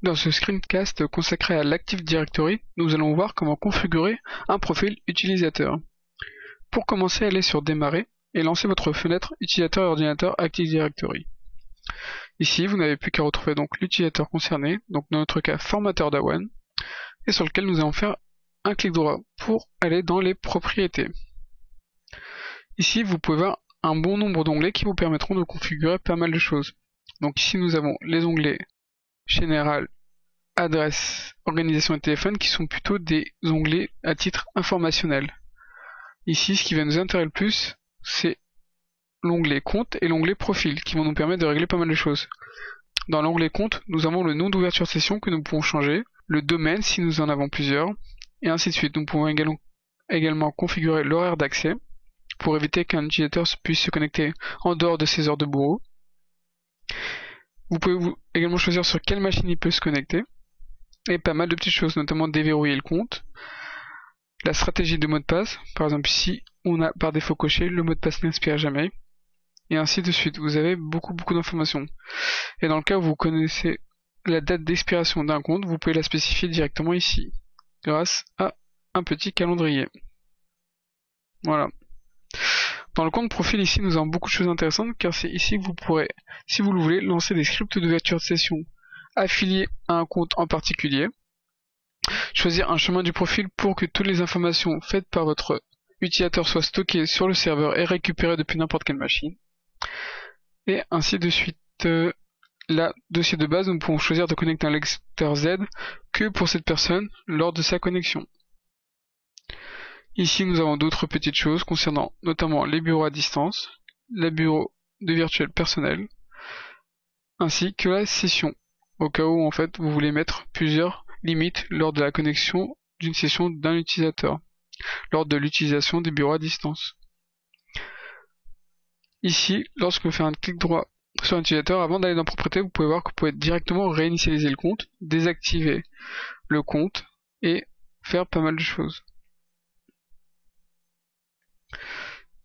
Dans ce screencast consacré à l'Active Directory, nous allons voir comment configurer un profil utilisateur. Pour commencer, allez sur Démarrer et lancez votre fenêtre Utilisateur et ordinateur Active Directory. Ici, vous n'avez plus qu'à retrouver donc l'utilisateur concerné, donc dans notre cas formateur d'Awan, et sur lequel nous allons faire un clic droit pour aller dans les propriétés. Ici, vous pouvez voir un bon nombre d'onglets qui vous permettront de configurer pas mal de choses. Donc ici, nous avons les onglets Général, Adresse, Organisation et Téléphone qui sont plutôt des onglets à titre informationnel. Ici, ce qui va nous intéresser le plus, c'est l'onglet Compte et l'onglet Profil qui vont nous permettre de régler pas mal de choses. Dans l'onglet Compte, nous avons le nom d'ouverture de session que nous pouvons changer, le domaine si nous en avons plusieurs, et ainsi de suite. Nous pouvons également configurer l'horaire d'accès pour éviter qu'un utilisateur puisse se connecter en dehors de ses heures de bureau. Vous pouvez également choisir sur quelle machine il peut se connecter, et pas mal de petites choses, notamment déverrouiller le compte, la stratégie de mot de passe, par exemple ici, on a par défaut coché le mot de passe n'inspire jamais, et ainsi de suite. Vous avez beaucoup d'informations. Et dans le cas où vous connaissez la date d'expiration d'un compte, vous pouvez la spécifier directement ici, grâce à un petit calendrier. Voilà. Dans le compte profil, ici, nous avons beaucoup de choses intéressantes, car c'est ici que vous pourrez, si vous le voulez, lancer des scripts d'ouverture de session affiliés à un compte en particulier, choisir un chemin du profil pour que toutes les informations faites par votre utilisateur soient stockées sur le serveur et récupérées depuis n'importe quelle machine, et ainsi de suite. Là, dossier de base, nous pouvons choisir de connecter un lecteur Z que pour cette personne lors de sa connexion. Ici, nous avons d'autres petites choses concernant notamment les bureaux à distance, les bureaux de virtuel personnel, ainsi que la session, au cas où en fait vous voulez mettre plusieurs limites lors de la connexion d'une session d'un utilisateur, lors de l'utilisation des bureaux à distance. Ici, lorsque vous faites un clic droit sur un utilisateur, avant d'aller dans Propriétés, vous pouvez voir que vous pouvez directement réinitialiser le compte, désactiver le compte et faire pas mal de choses.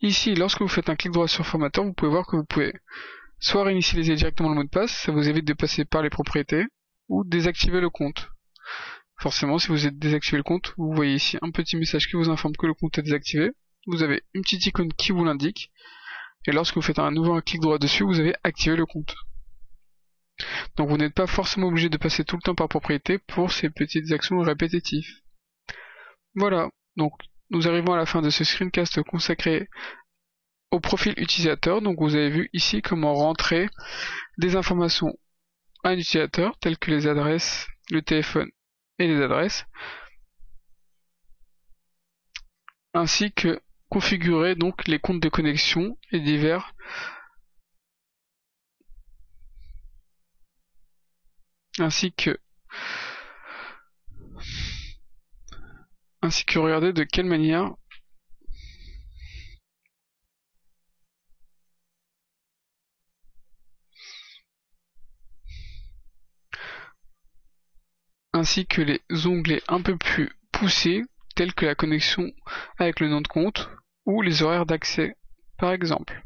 Ici, lorsque vous faites un clic droit sur Formateur, vous pouvez voir que vous pouvez soit réinitialiser directement le mot de passe, ça vous évite de passer par les propriétés, ou désactiver le compte. Forcément, si vous êtes désactivé le compte, vous voyez ici un petit message qui vous informe que le compte est désactivé. Vous avez une petite icône qui vous l'indique. Et lorsque vous faites un nouveau clic droit dessus, vous avez activé le compte. Donc vous n'êtes pas forcément obligé de passer tout le temps par propriété pour ces petites actions répétitives. Voilà, donc nous arrivons à la fin de ce screencast consacré au profil utilisateur. Donc vous avez vu ici comment rentrer des informations à un utilisateur, telles que les adresses, le téléphone et les adresses, ainsi que configurer donc les comptes de connexion et divers ainsi que regarder de quelle manière ainsi que les onglets un peu plus poussés tels que la connexion avec le nom de compte ou les horaires d'accès par exemple.